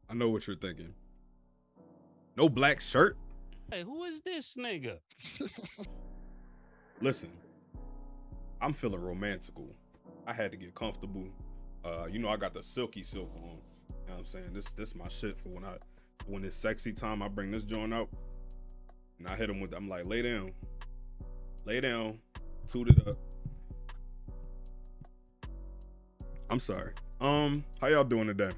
I know what you're thinking. No black shirt? Hey, who is this nigga? Listen, I'm feeling romantical. I had to get comfortable. You know, I got the silky silk on. You know what I'm saying? This my shit for when it's sexy time, I bring this joint out and I hit him with, I'm like, lay down, toot it up. I'm sorry. How y'all doing today?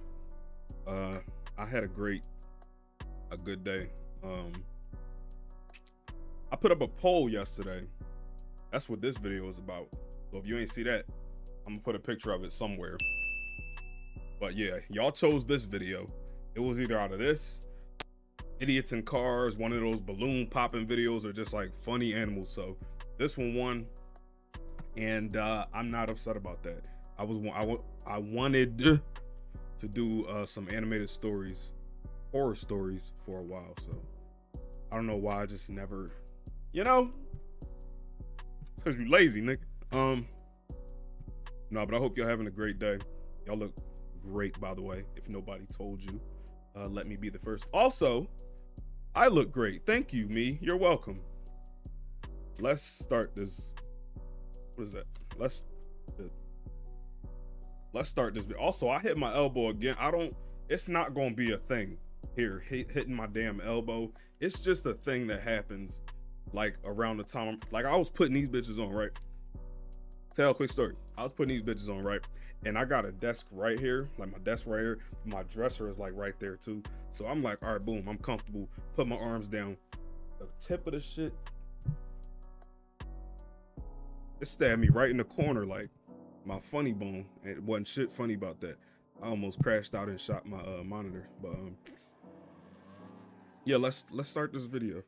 I had a good day. I put up a poll yesterday. That's what this video is about. So if you ain't see that, I'm gonna put a picture of it somewhere. But yeah, y'all chose this video. It was either out of this, idiots in cars, one of those balloon popping videos, or just like funny animals. So this one won, and I'm not upset about that. I wanted to do some animated stories, horror stories for a while. So I don't know why I just never, you know, it's because you lazy, nigga. No, but I hope y'all having a great day. Y'all look great, by the way. If nobody told you, let me be the first. Also, I look great. Thank you, me. You're welcome. Let's start this. What is that? Let's start this. Also, I hit my elbow again. It's not gonna be a thing here. Hitting my damn elbow. It's just a thing that happens like around the time. Like I was putting these bitches on, right? Tell a quick story. I was putting these bitches on, right? And I got a desk right here, like my desk right here. My dresser is like right there too. So I'm like, all right, boom, I'm comfortable. Put my arms down. The tip of the shit, it stabbed me right in the corner, like my funny bone. And it wasn't shit funny about that. I almost crashed out and shot my monitor. But yeah, let's start this video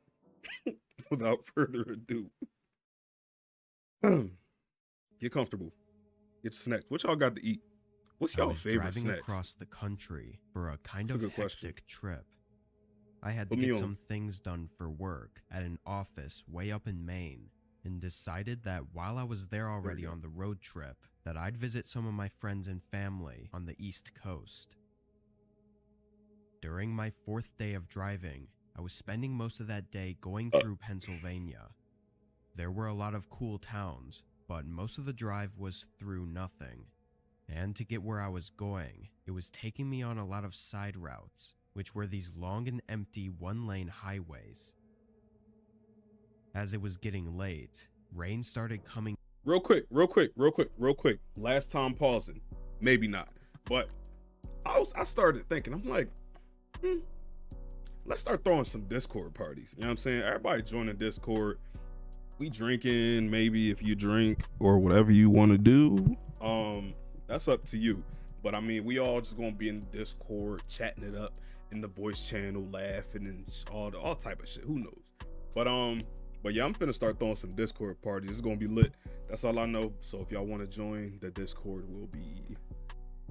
without further ado. Get comfortable. Get snacks. What y'all got to eat? What's y'all favorite driving snacks? Across the country for a kind That's of a good question. hectic trip. I had to Put me get on. some things done for work at an office way up in Maine, and decided that while I was there already on the road trip, that I'd visit some of my friends and family on the East Coast. During my 4th day of driving, I was spending most of that day going through Pennsylvania. There were a lot of cool towns, but most of the drive was through nothing. And to get where I was going, it was taking me on a lot of side routes, which were these long and empty one-lane highways. As it was getting late, rain started coming. Real quick. Last time pausing. Maybe not. But I started thinking, I'm like, let's start throwing some Discord parties. You know what I'm saying? Everybody join the Discord. We drinking, maybe if you drink or whatever you want to do. That's up to you. But I mean, we all just gonna be in Discord, chatting it up in the voice channel, laughing and all type of shit. Who knows? But yeah, I'm finna start throwing some Discord parties. It's gonna be lit. That's all I know. So if y'all want to join, the Discord will be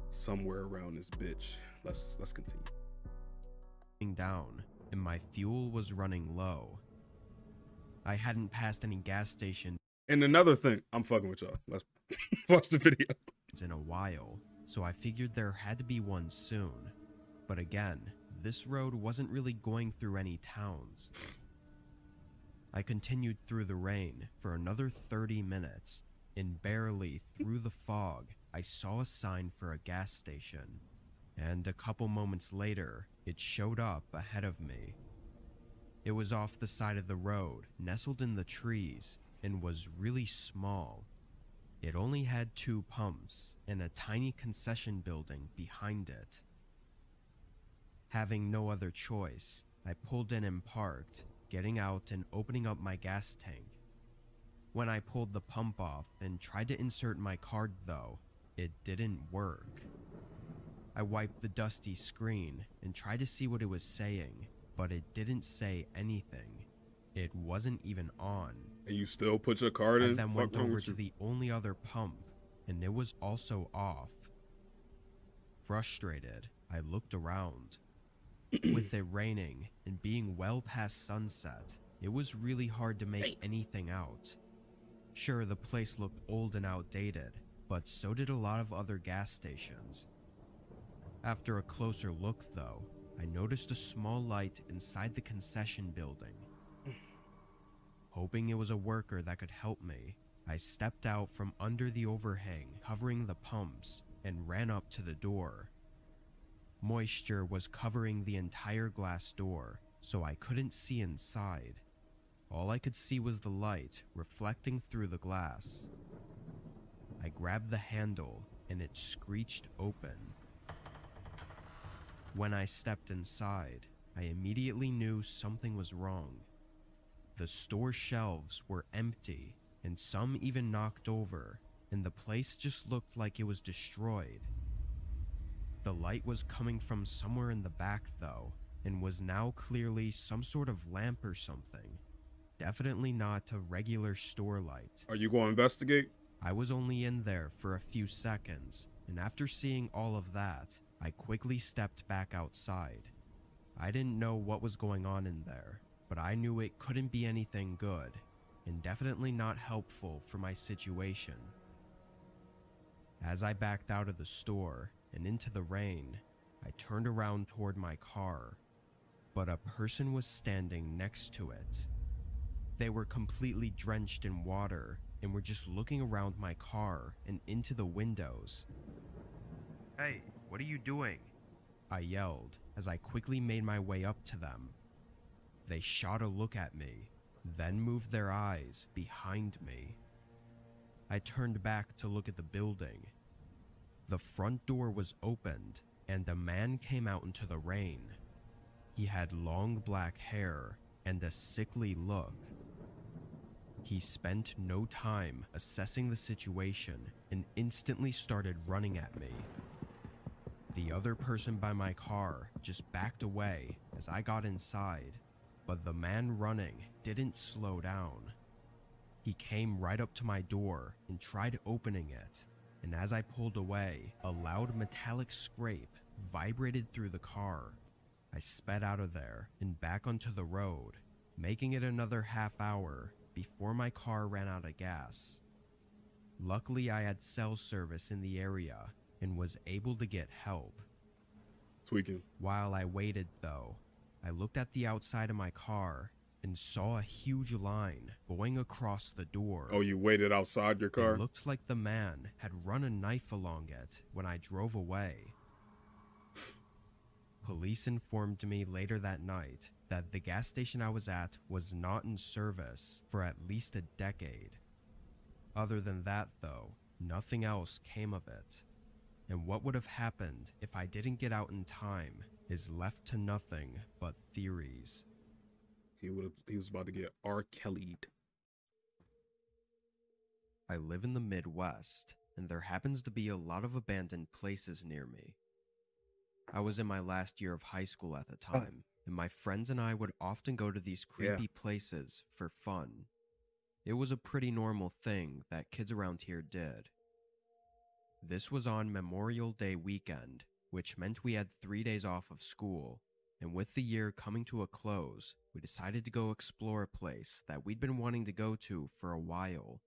somewhere around this bitch. Let's continue. Down, and my fuel was running low. I hadn't passed any gas station And another thing, I'm fucking with y'all. Let's watch the video. in a while, so I figured there had to be one soon. But again, this road wasn't really going through any towns. I continued through the rain for another 30 minutes, and barely through the fog, I saw a sign for a gas station. And a couple moments later, it showed up ahead of me. It was off the side of the road, nestled in the trees, and was really small. It only had 2 pumps and a tiny concession building behind it. Having no other choice, I pulled in and parked, getting out and opening up my gas tank. When I pulled the pump off and tried to insert my card though, it didn't work. I wiped the dusty screen and tried to see what it was saying, but it didn't say anything. It wasn't even on. And you still put your card in? I then went Fuck wrong over with to you? the only other pump, and it was also off. Frustrated, I looked around. With it raining and being well past sunset, it was really hard to make anything out. Sure, the place looked old and outdated, but so did a lot of other gas stations. After a closer look though, I noticed a small light inside the concession building. Hoping it was a worker that could help me, I stepped out from under the overhang covering the pumps and ran up to the door. Moisture was covering the entire glass door, so I couldn't see inside. All I could see was the light reflecting through the glass. I grabbed the handle and it screeched open. When I stepped inside, I immediately knew something was wrong. The store shelves were empty and some even knocked over, and the place just looked like it was destroyed. The light was coming from somewhere in the back though, and was now clearly some sort of lamp or something. Definitely not a regular store light. Are you going to investigate? I was only in there for a few seconds, and after seeing all of that, I quickly stepped back outside. I didn't know what was going on in there, but I knew it couldn't be anything good, and definitely not helpful for my situation. As I backed out of the store and into the rain, I turned around toward my car, but a person was standing next to it. They were completely drenched in water and were just looking around my car and into the windows. "Hey, what are you doing?" I yelled as I quickly made my way up to them. They shot a look at me, then moved their eyes behind me. I turned back to look at the building. The front door was opened, and a man came out into the rain. He had long black hair and a sickly look. He spent no time assessing the situation and instantly started running at me. The other person by my car just backed away as I got inside, but the man running didn't slow down. He came right up to my door and tried opening it, and as I pulled away, a loud metallic scrape vibrated through the car. I sped out of there and back onto the road, making it another half hour before my car ran out of gas. Luckily, I had cell service in the area and was able to get help. Tweaking. While I waited, though, I looked at the outside of my car and saw a huge line going across the door. Oh, you waited outside your car? It looked like the man had run a knife along it when I drove away. Police informed me later that night that the gas station I was at was not in service for at least a decade. Other than that, though, nothing else came of it. And what would have happened if I didn't get out in time is left to nothing but theories. He was about to get R. Kelly'd. I live in the Midwest, and there happens to be a lot of abandoned places near me. I was in my last year of high school at the time, and my friends and I would often go to these creepy places for fun. It was a pretty normal thing that kids around here did. This was on Memorial Day weekend, which meant we had 3 days off of school, and with the year coming to a close, we decided to go explore a place that we'd been wanting to go to for a while.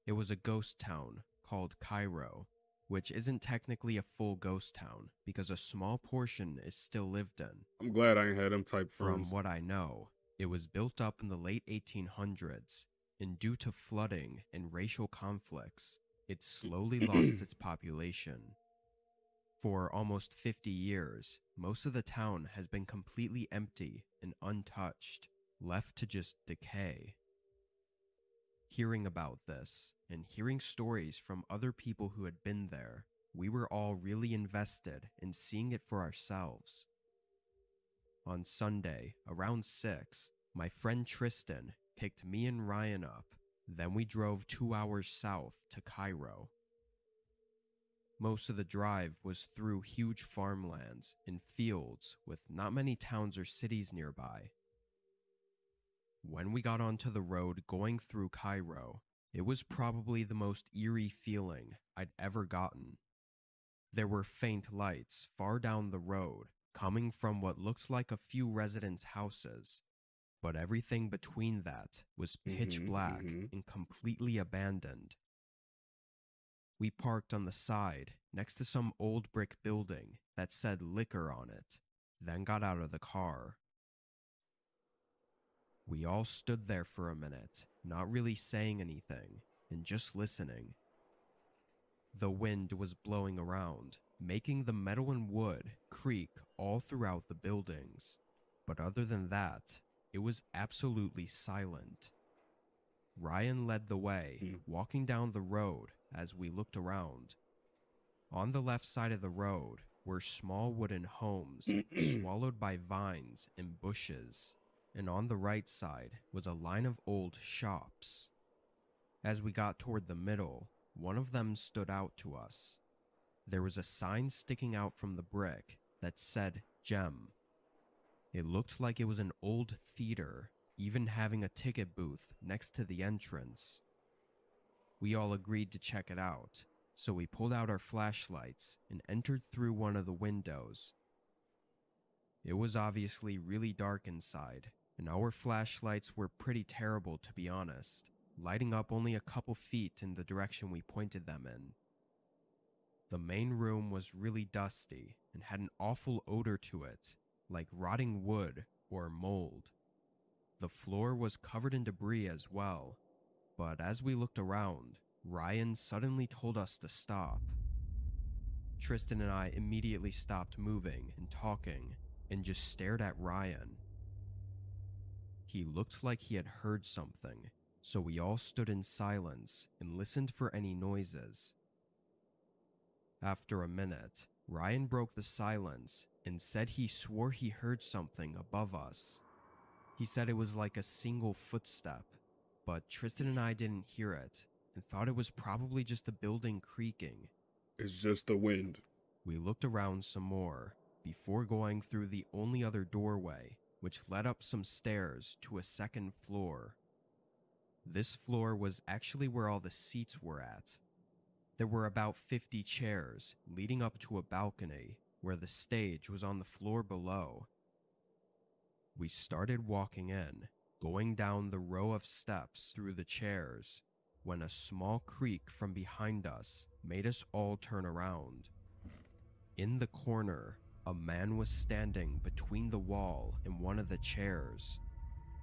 It was a ghost town called Cairo, which isn't technically a full ghost town because a small portion is still lived in. I'm glad I ain't had them type From friends. what I know, it was built up in the late 1800s, and due to flooding and racial conflicts, it slowly lost its population. For almost 50 years, most of the town has been completely empty and untouched, left to just decay. Hearing about this, and hearing stories from other people who had been there, we were all really invested in seeing it for ourselves. On Sunday, around 6, my friend Tristan picked me and Ryan up, then we drove 2 hours south to Cairo. Most of the drive was through huge farmlands and fields with not many towns or cities nearby. When we got onto the road going through Cairo, it was probably the most eerie feeling I'd ever gotten. There were faint lights far down the road, coming from what looked like a few residents' houses, but everything between that was pitch black and completely abandoned. We parked on the side next to some old brick building that said liquor on it, then got out of the car. We all stood there for a minute, not really saying anything, and just listening. The wind was blowing around, making the metal and wood creak all throughout the buildings. But other than that, it was absolutely silent. Ryan led the way, walking down the road as we looked around. On the left side of the road were small wooden homes swallowed by vines and bushes, and on the right side was a line of old shops. As we got toward the middle, one of them stood out to us. There was a sign sticking out from the brick that said Gem. It looked like it was an old theater, even having a ticket booth next to the entrance. We all agreed to check it out, so we pulled out our flashlights and entered through one of the windows. It was obviously really dark inside, and our flashlights were pretty terrible, to be honest, lighting up only a couple feet in the direction we pointed them in. The main room was really dusty and had an awful odor to it, like rotting wood or mold. The floor was covered in debris as well, but as we looked around, Ryan suddenly told us to stop. Tristan and I immediately stopped moving and talking and just stared at Ryan. He looked like he had heard something, so we all stood in silence and listened for any noises. After a minute, Ryan broke the silence and said he swore he heard something above us. He said it was like a single footstep, but Tristan and I didn't hear it and thought it was probably just the building creaking. It's just the wind. We looked around some more before going through the only other doorway, which led up some stairs to a second floor. This floor was actually where all the seats were at. There were about 50 chairs leading up to a balcony where the stage was on the floor below. We started walking in, going down the row of steps through the chairs, when a small creak from behind us made us all turn around. In the corner, a man was standing between the wall and one of the chairs.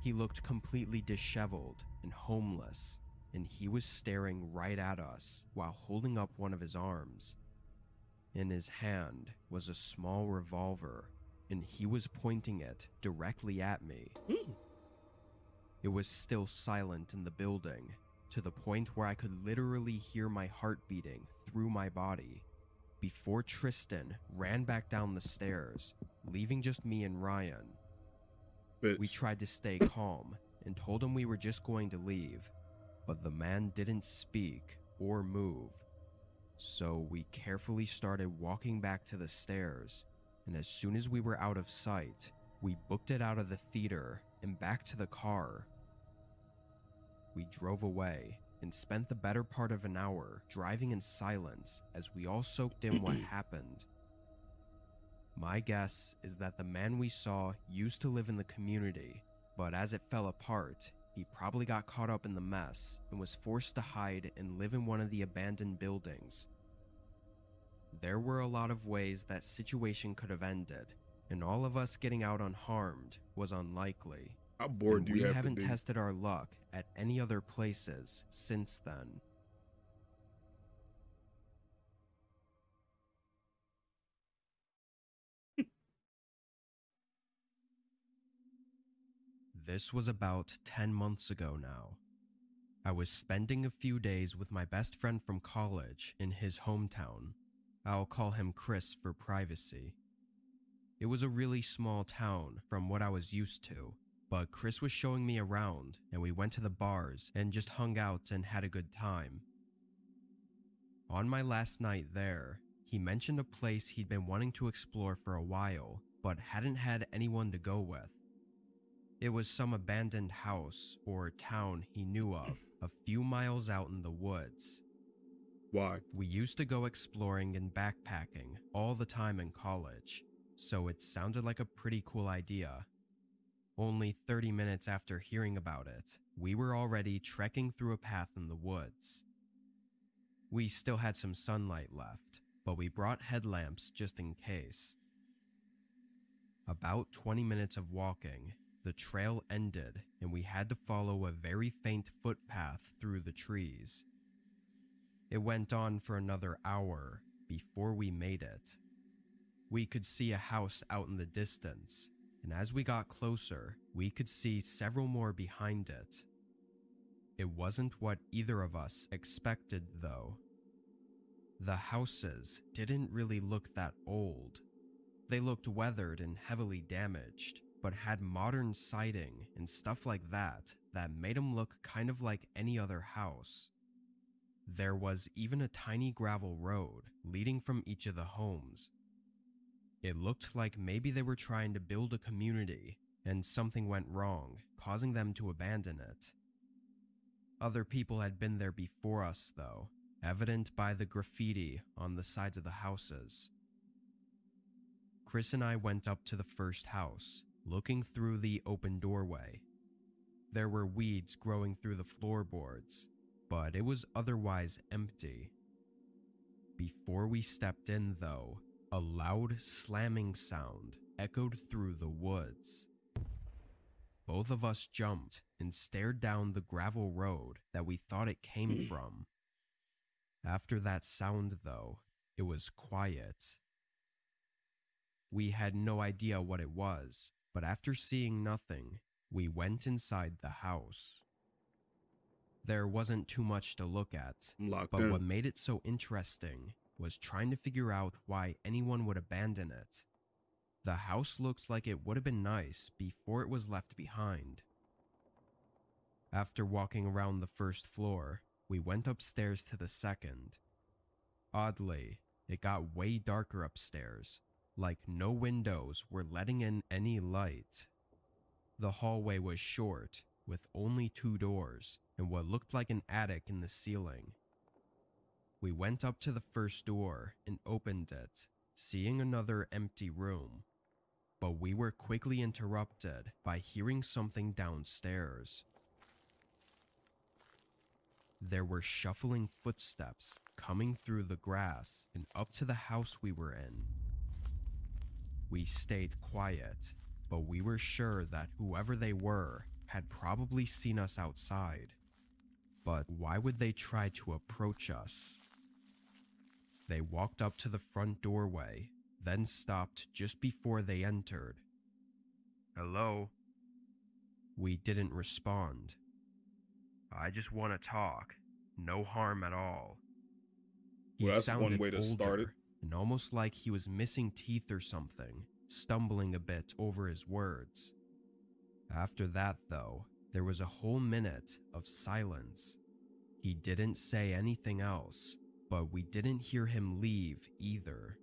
He looked completely disheveled and homeless, and he was staring right at us while holding up one of his arms. In his hand was a small revolver, and he was pointing it directly at me. It was still silent in the building, to the point where I could literally hear my heart beating through my body, before Tristan ran back down the stairs, leaving just me and Ryan. Bitch. We tried to stay calm and told him we were just going to leave, but the man didn't speak or move. So we carefully started walking back to the stairs, and as soon as we were out of sight, we booked it out of the theater and back to the car. We drove away and spent the better part of an hour driving in silence as we all soaked in what happened. My guess is that the man we saw used to live in the community, but as it fell apart, he probably got caught up in the mess and was forced to hide and live in one of the abandoned buildings. There were a lot of ways that situation could have ended, and all of us getting out unharmed was unlikely. How bored do you have to be? We haven't tested our luck at any other places since then. This was about 10 months ago now. I was spending a few days with my best friend from college in his hometown. I'll call him Chris for privacy. It was a really small town from what I was used to, but Chris was showing me around and we went to the bars and just hung out and had a good time. On my last night there, he mentioned a place he'd been wanting to explore for a while, but hadn't had anyone to go with. It was some abandoned house or town he knew of, a few miles out in the woods. Why? We used to go exploring and backpacking all the time in college, so it sounded like a pretty cool idea. Only 30 minutes after hearing about it, we were already trekking through a path in the woods. We still had some sunlight left, but we brought headlamps just in case. About 20 minutes of walking, the trail ended and we had to follow a very faint footpath through the trees. It went on for another hour before we made it. We could see a house out in the distance, and as we got closer, we could see several more behind it. It wasn't what either of us expected, though. The houses didn't really look that old. They looked weathered and heavily damaged, but had modern siding and stuff like that that made them look kind of like any other house. There was even a tiny gravel road leading from each of the homes. It looked like maybe they were trying to build a community and something went wrong, causing them to abandon it. Other people had been there before us, though, evident by the graffiti on the sides of the houses. Chris and I went up to the first house, looking through the open doorway. There were weeds growing through the floorboards, but it was otherwise empty. Before we stepped in, though, a loud slamming sound echoed through the woods. Both of us jumped and stared down the gravel road that we thought it came from. After that sound, though, it was quiet. We had no idea what it was, but after seeing nothing, we went inside the house. There wasn't too much to look at, but what made it so interesting was trying to figure out why anyone would abandon it. The house looked like it would have been nice before it was left behind. After walking around the first floor, we went upstairs to the second. Oddly, it got way darker upstairs, like no windows were letting in any light. The hallway was short, with only 2 doors and what looked like an attic in the ceiling. We went up to the first door and opened it, seeing another empty room. But we were quickly interrupted by hearing something downstairs. There were shuffling footsteps coming through the grass and up to the house we were in. We stayed quiet, but we were sure that whoever they were had probably seen us outside. But why would they try to approach us? They walked up to the front doorway, then stopped just before they entered. "Hello?" We didn't respond. "I just want to talk. No harm at all." Well, that's one way to start it. And almost like he was missing teeth or something, stumbling a bit over his words. After that, though, there was a whole minute of silence. He didn't say anything else, but we didn't hear him leave either.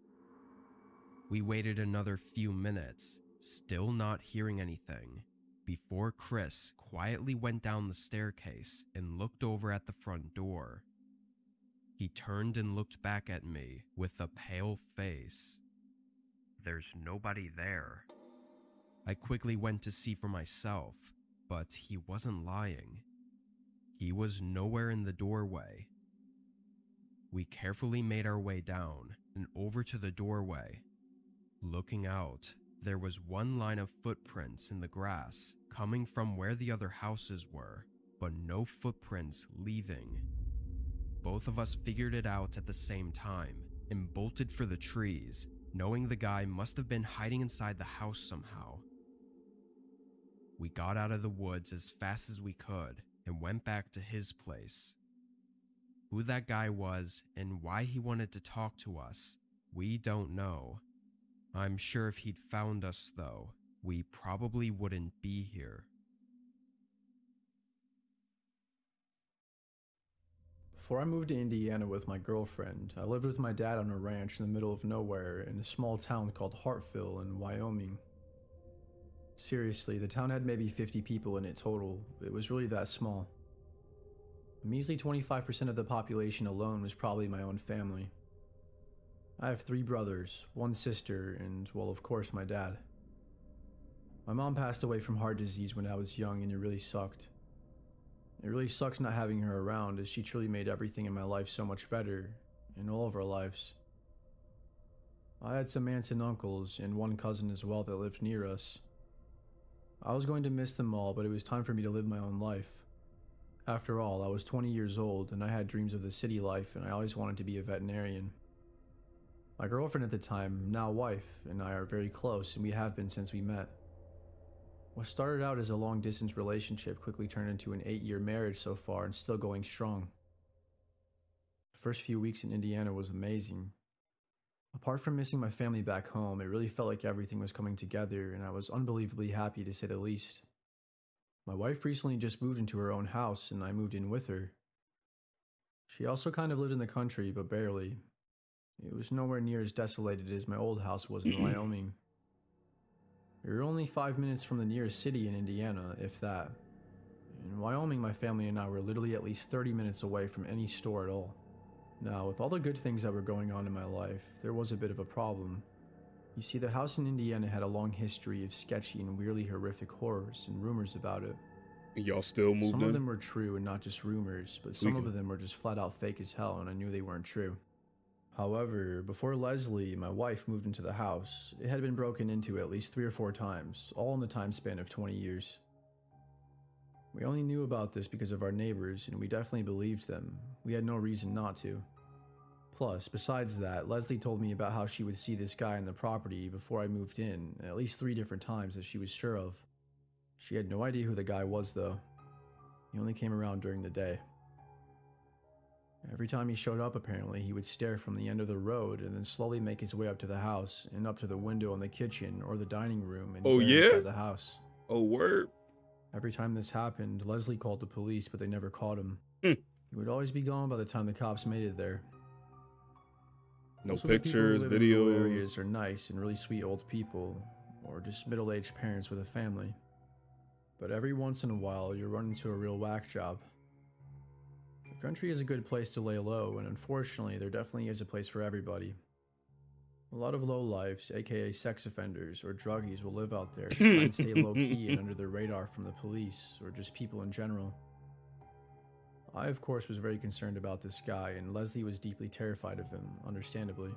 We waited another few minutes, still not hearing anything, before Chris quietly went down the staircase and looked over at the front door. He turned and looked back at me with a pale face. "There's nobody there." I quickly went to see for myself, but he wasn't lying. He was nowhere in the doorway. We carefully made our way down and over to the doorway. Looking out, there was one line of footprints in the grass coming from where the other houses were, but no footprints leaving. Both of us figured it out at the same time and bolted for the trees, knowing the guy must have been hiding inside the house somehow. We got out of the woods as fast as we could and went back to his place. Who that guy was and why he wanted to talk to us, we don't know. I'm sure if he'd found us, though, we probably wouldn't be here. Before I moved to Indiana with my girlfriend, I lived with my dad on a ranch in the middle of nowhere in a small town called Hartville in Wyoming. Seriously, the town had maybe 50 people in it total. It was really that small. A measly 25% of the population alone was probably my own family. I have 3 brothers, 1 sister, and, well, of course, my dad. My mom passed away from heart disease when I was young, and it really sucked. It really sucks not having her around, as she truly made everything in my life so much better, in all of our lives. I had some aunts and uncles and one cousin as well that lived near us. I was going to miss them all, but it was time for me to live my own life. After all, I was 20 years old and I had dreams of the city life, and I always wanted to be a veterinarian. My girlfriend at the time, now wife, and I are very close, and we have been since we met. What started out as a long-distance relationship quickly turned into an 8-year marriage so far, and still going strong. The first few weeks in Indiana was amazing. Apart from missing my family back home, it really felt like everything was coming together, and I was unbelievably happy, to say the least. My wife recently just moved into her own house, and I moved in with her. She also kind of lived in the country, but barely. It was nowhere near as desolated as my old house was in Wyoming. We were only 5 minutes from the nearest city in Indiana, if that. In Wyoming, my family and I were literally at least 30 minutes away from any store at all. Now, with all the good things that were going on in my life, there was a bit of a problem. You see, the house in Indiana had a long history of sketchy and weirdly horrific horrors and rumors about it. And y'all still moved in? Some of them were true and not just rumors, but some of them were just flat out fake as hell, and I knew they weren't true. However, before Leslie, my wife, moved into the house, it had been broken into at least 3 or 4 times, all in the time span of 20 years. We only knew about this because of our neighbors, and we definitely believed them. We had no reason not to. Plus, besides that, Leslie told me about how she would see this guy in the property before I moved in, at least 3 different times that she was sure of. She had no idea who the guy was, though. He only came around during the day. Every time he showed up, apparently, he would stare from the end of the road and then slowly make his way up to the house and up to the window in the kitchen or the dining room and inside the house. Oh, word. Every time this happened, Leslie called the police, but they never caught him. He would always be gone by the time the cops made it there. No Most of the people who pictures, live in rural videos. areas are nice and really sweet old people, or just middle-aged parents with a family. But every once in a while, you run into a real whack job. The country is a good place to lay low, and unfortunately, there definitely is a place for everybody. A lot of lowlifes, aka sex offenders or druggies, will live out there to try and stay low-key and under the radar from the police, or just people in general. I, of course, was very concerned about this guy, and Leslie was deeply terrified of him, understandably.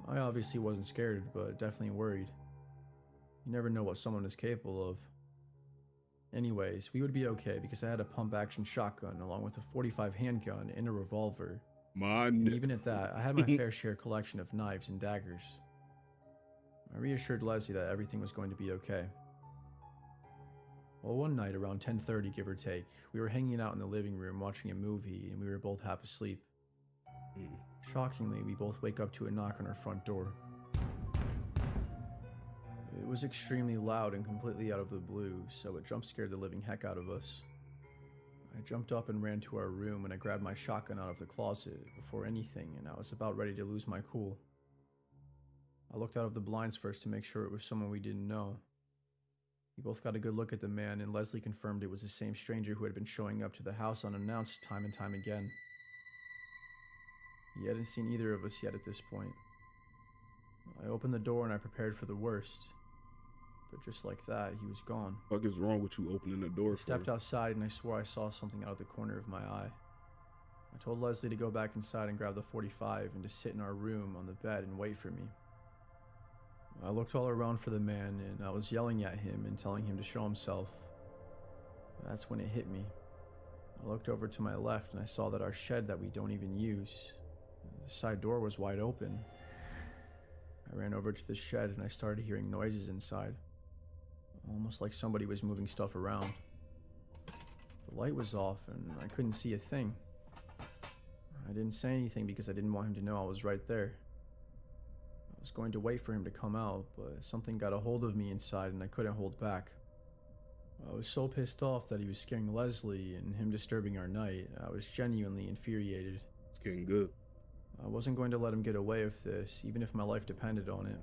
I obviously wasn't scared, but definitely worried. You never know what someone is capable of. Anyways, we would be okay because I had a pump-action shotgun along with a .45 handgun and a revolver. And even at that, I had my fair share collection of knives and daggers. I reassured Leslie that everything was going to be okay. Well, one night around 10:30, give or take, we were hanging out in the living room watching a movie, and we were both half asleep. Shockingly, we both wake up to a knock on our front door. It was extremely loud and completely out of the blue, so it jump-scared the living heck out of us. I jumped up and ran to our room, and I grabbed my shotgun out of the closet before anything, and I was about ready to lose my cool. I looked out of the blinds first to make sure it was someone we didn't know. We both got a good look at the man, and Leslie confirmed it was the same stranger who had been showing up to the house unannounced time and time again. He hadn't seen either of us yet at this point. I opened the door and I prepared for the worst. But just like that, he was gone. What is wrong with you opening the door? I stepped outside and I swore I saw something out of the corner of my eye. I told Leslie to go back inside and grab the .45 and to sit in our room on the bed and wait for me. I looked all around for the man and I was yelling at him and telling him to show himself. That's when it hit me. I looked over to my left and I saw that our shed that we don't even use, the side door was wide open. I ran over to the shed and I started hearing noises inside. Almost like somebody was moving stuff around. The light was off and I couldn't see a thing. I didn't say anything because I didn't want him to know I was right there. I was going to wait for him to come out, but something got a hold of me inside and I couldn't hold back. I was so pissed off that he was scaring Leslie and him disturbing our night. I was genuinely infuriated. It's getting good. I wasn't going to let him get away with this, even if my life depended on it.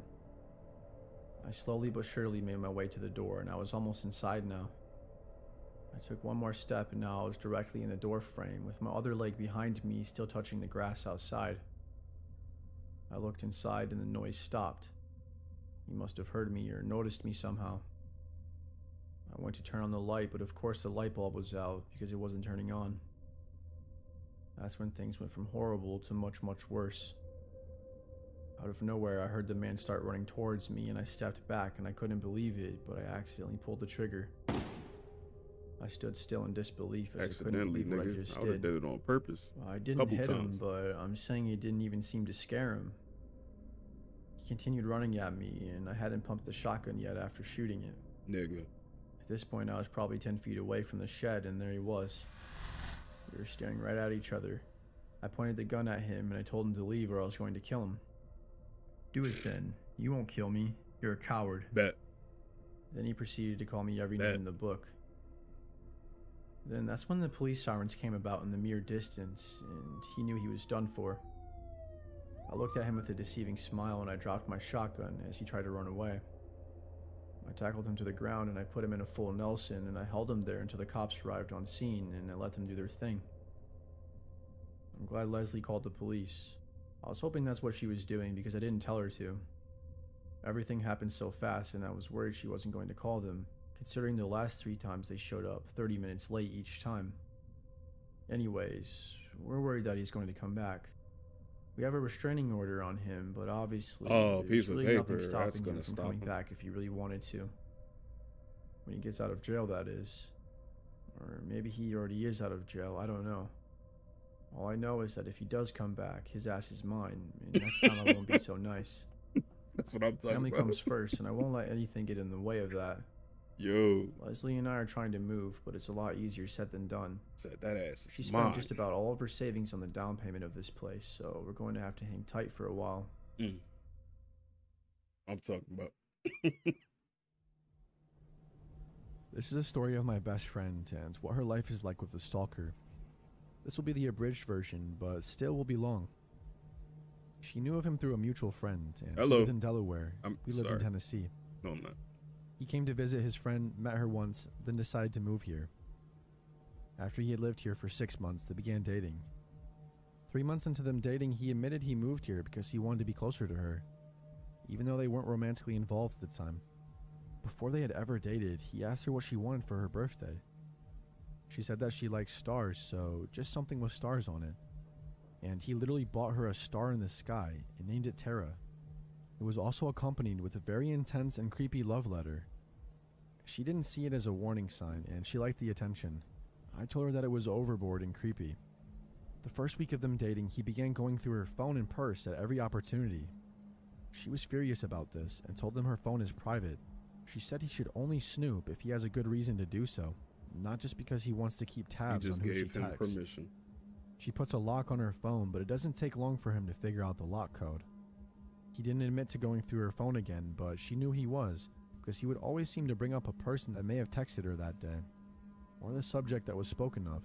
I slowly but surely made my way to the door, and I was almost inside now. I took one more step, and now I was directly in the door frame, with my other leg behind me still touching the grass outside. I looked inside, and the noise stopped. He must have heard me or noticed me somehow. I went to turn on the light, but of course the light bulb was out because it wasn't turning on. That's when things went from horrible to much, much worse. Out of nowhere, I heard the man start running towards me, and I stepped back, and I couldn't believe it, but I accidentally pulled the trigger. I stood still in disbelief as I couldn't believe what I just I would have did. did it on purpose. I didn't Couple hit him, times. but I'm saying it didn't even seem to scare him. He continued running at me, and I hadn't pumped the shotgun yet after shooting it. Nigga. At this point, I was probably 10 feet away from the shed, and there he was. We were staring right at each other. I pointed the gun at him, and I told him to leave or I was going to kill him. Do it then. You won't kill me. You're a coward. Bet. Then he proceeded to call me every name in the book. Then that's when the police sirens came about in the mere distance, and he knew he was done for. I looked at him with a deceiving smile, and I dropped my shotgun as he tried to run away. I tackled him to the ground, and I put him in a full Nelson, and I held him there until the cops arrived on scene, and I let them do their thing. I'm glad Leslie called the police. I was hoping that's what she was doing because I didn't tell her to. Everything happened so fast, and I was worried she wasn't going to call them, considering the last 3 times they showed up 30 minutes late each time. Anyways, we're worried that he's going to come back. We have a restraining order on him, but obviously Oh, piece there's of really nothing paper. stopping That's him gonna from stop coming him. back if he really wanted to. When he gets out of jail, that is. Or maybe he already is out of jail, I don't know. All I know is that if he does come back, his ass is mine, and next time I won't be so nice. That's what I'm talking Family about. comes first, and I won't let anything get in the way of that. Yo. Leslie and I are trying to move, but it's a lot easier said than done. Said that ass She is spent mine. just about all of her savings on the down payment of this place, so we're going to have to hang tight for a while. I'm talking about. This is a story of my best friend and what her life is like with the stalker. This will be the abridged version, but still will be long. She knew of him through a mutual friend, and he Hello. lived in Delaware. I'm We lived in sorry. Tennessee. No, I'm not. He came to visit his friend, met her once, then decided to move here. After he had lived here for 6 months, they began dating. 3 months into them dating, he admitted he moved here because he wanted to be closer to her, even though they weren't romantically involved at the time. Before they had ever dated, he asked her what she wanted for her birthday. She said that she likes stars, so just something with stars on it. And he literally bought her a star in the sky and named it Tara. It was also accompanied with a very intense and creepy love letter. She didn't see it as a warning sign, and she liked the attention. I told her that it was overboard and creepy. The first week of them dating, he began going through her phone and purse at every opportunity. She was furious about this and told him her phone is private. She said he should only snoop if he has a good reason to do so, not just because he wants to keep He tabs just on who she gave him texts. permission. She puts a lock on her phone, but it doesn't take long for him to figure out the lock code. He didn't admit to going through her phone again, but she knew he was, because he would always seem to bring up a person that may have texted her that day, or the subject that was spoken of.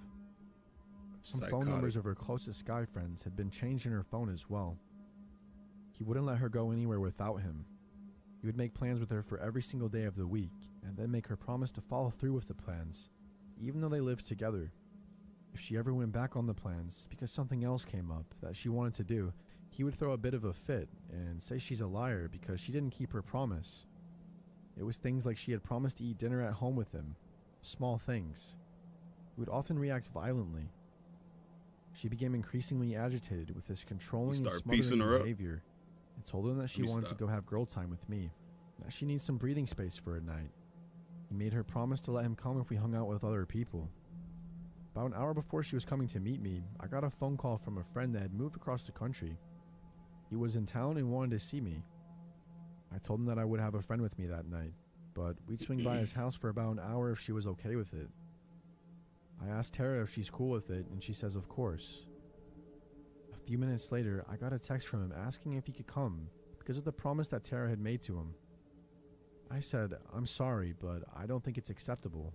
Some phone Psychotic. numbers of her closest guy friends had been changed in her phone as well. He wouldn't let her go anywhere without him. He would make plans with her for every single day of the week, and then make her promise to follow through with the plans, even though they lived together. If she ever went back on the plans because something else came up that she wanted to do, he would throw a bit of a fit and say she's a liar because she didn't keep her promise. It was things like she had promised to eat dinner at home with him, small things. He would often react violently. She became increasingly agitated with this controlling and start piecing smothering her up. behavior, and told him that she Let me wanted stop. to go have girl time with me, that she needs some breathing space for a night. He made her promise to let him come if we hung out with other people. About an hour before she was coming to meet me, I got a phone call from a friend that had moved across the country. He was in town and wanted to see me. I told him that I would have a friend with me that night, but we'd swing by his house for about an hour if she was okay with it. I asked Tara if she's cool with it, and she says of course. A few minutes later, I got a text from him asking if he could come because of the promise that Tara had made to him. I said, I'm sorry, but I don't think it's acceptable.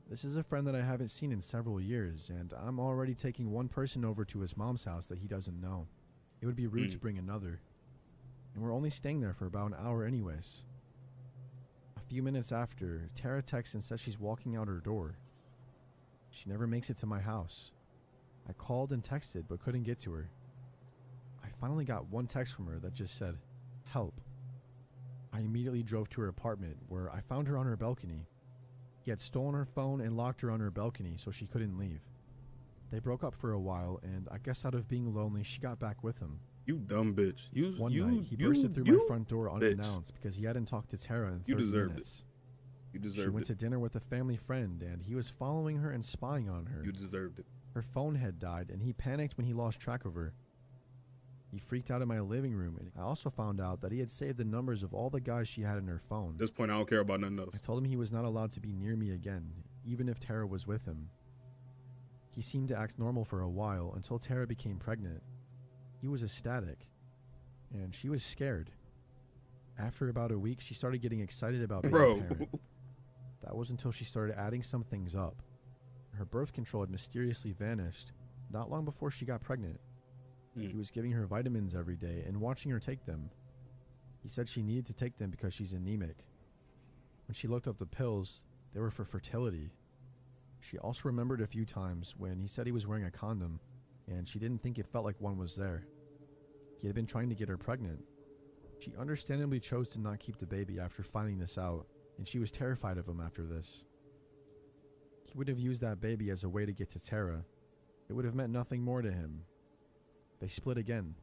This is a friend that I haven't seen in several years, and I'm already taking one person over to his mom's house that he doesn't know. It would be rude to bring another. And we're only staying there for about an hour anyways. A few minutes after, Tara texts and says she's walking out her door. She never makes it to my house. I called and texted but couldn't get to her. I finally got one text from her that just said, "Help." I immediately drove to her apartment where I found her on her balcony. He had stolen her phone and locked her on her balcony so she couldn't leave. They broke up for a while, and I guess out of being lonely, she got back with him. You dumb bitch. One night, he bursted through my front door unannounced because he hadn't talked to Tara in 30 minutes. You deserved it. She went to dinner with a family friend, and he was following her and spying on her. You deserved it. Her phone had died, and he panicked when he lost track of her. He freaked out in my living room, and I also found out that he had saved the numbers of all the guys she had in her phone. At this point, I don't care about nothing else. I told him he was not allowed to be near me again, even if Tara was with him. He seemed to act normal for a while until Tara became pregnant. He was ecstatic, and she was scared. After about a week, she started getting excited about being a parent. That was until she started adding some things up. Her birth control had mysteriously vanished not long before she got pregnant. He was giving her vitamins every day and watching her take them. He said she needed to take them because she's anemic. When she looked up the pills, they were for fertility. She also remembered a few times when he said he was wearing a condom, and she didn't think it felt like one was there. He had been trying to get her pregnant. She understandably chose to not keep the baby after finding this out, and she was terrified of him after this. He would have used that baby as a way to get to Tara. It would have meant nothing more to him. They split again.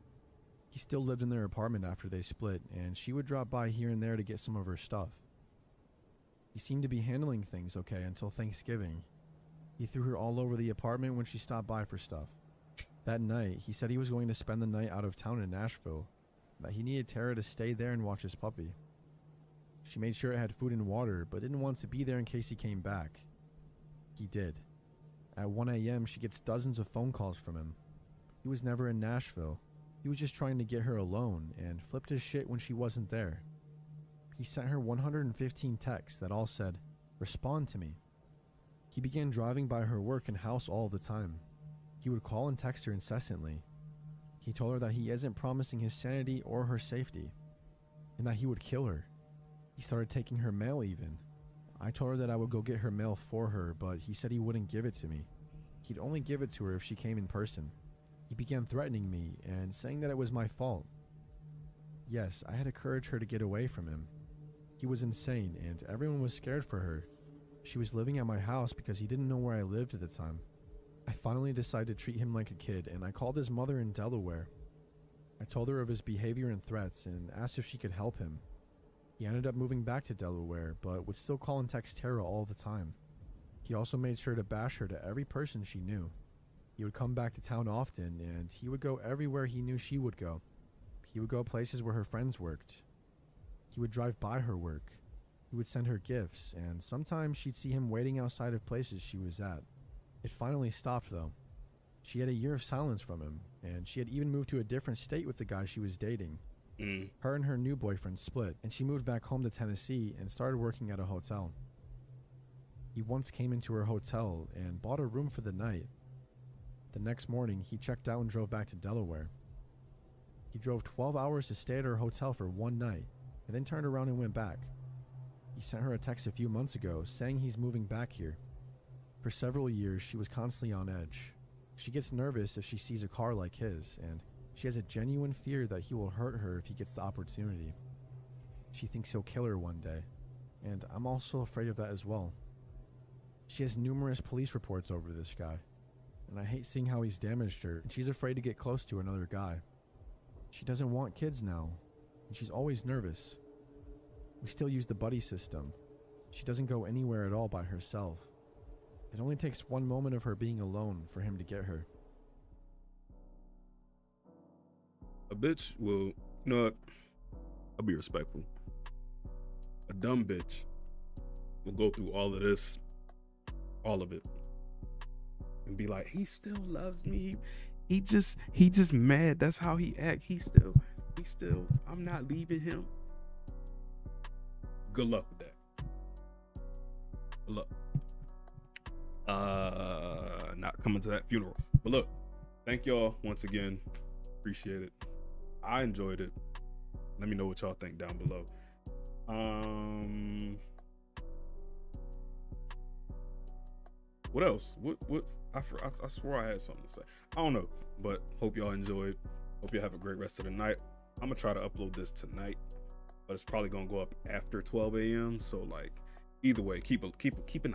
He still lived in their apartment after they split, and she would drop by here and there to get some of her stuff. He seemed to be handling things okay until Thanksgiving. He threw her all over the apartment when she stopped by for stuff. That night, he said he was going to spend the night out of town in Nashville, that he needed Tara to stay there and watch his puppy. She made sure it had food and water, but didn't want to be there in case he came back. He did. At 1 a.m., she gets dozens of phone calls from him. He was never in Nashville. He was just trying to get her alone and flipped his shit when she wasn't there. He sent her 115 texts that all said, "Respond to me." He began driving by her work and house all the time. He would call and text her incessantly. He told her that he isn't promising his sanity or her safety, and that he would kill her. He started taking her mail even. I told her that I would go get her mail for her, but he said he wouldn't give it to me. He'd only give it to her if she came in person. He began threatening me and saying that it was my fault. Yes, I had encouraged her to get away from him. He was insane, and everyone was scared for her. She was living at my house because he didn't know where I lived at the time. I finally decided to treat him like a kid, and I called his mother in Delaware. I told her of his behavior and threats and asked if she could help him. He ended up moving back to Delaware, but would still call and text Tara all the time. He also made sure to bash her to every person she knew. He would come back to town often, and he would go everywhere he knew she would go. He would go places where her friends worked. He would drive by her work. He would send her gifts, and sometimes she'd see him waiting outside of places she was at. It finally stopped, though. She had a year of silence from him, and she had even moved to a different state with the guy she was dating. Her and her new boyfriend split, and she moved back home to Tennessee and started working at a hotel. He once came into her hotel and bought a room for the night. The next morning, he checked out and drove back to Delaware. He drove 12 hours to stay at her hotel for one night, and then turned around and went back. He sent her a text a few months ago saying he's moving back here. For several years, she was constantly on edge. She gets nervous if she sees a car like his, and she has a genuine fear that he will hurt her if he gets the opportunity. She thinks he'll kill her one day, and I'm also afraid of that as well. She has numerous police reports over this guy, and I hate seeing how he's damaged her, and she's afraid to get close to another guy. She doesn't want kids now, and she's always nervous. We still use the buddy system. She doesn't go anywhere at all by herself. It only takes one moment of her being alone for him to get her. A bitch will, you know what? I'll be respectful. A dumb bitch will go through all of this, all of it, and be like, he still loves me. He just mad. That's how he act. He still, I'm not leaving him. Good luck with that. Good luck. Not coming to that funeral. But look, thank y'all once again. Appreciate it. I enjoyed it. Let me know what y'all think down below. What else? What? I swore I had something to say. I don't know, but hope y'all enjoyed. Hope y'all have a great rest of the night. I'm gonna try to upload this tonight, but it's probably gonna go up after 12 a.m. So like, either way, keep an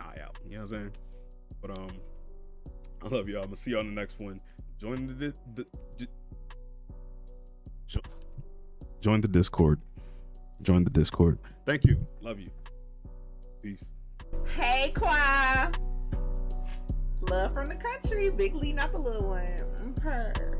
eye out. You know what I'm saying? But I love y'all. I'm gonna see y'all on the next one. Join Join the Discord. Join the Discord. Thank you. Love you. Peace. Hey, Qua. Love from the country. Big Lee, not the little one. Purr.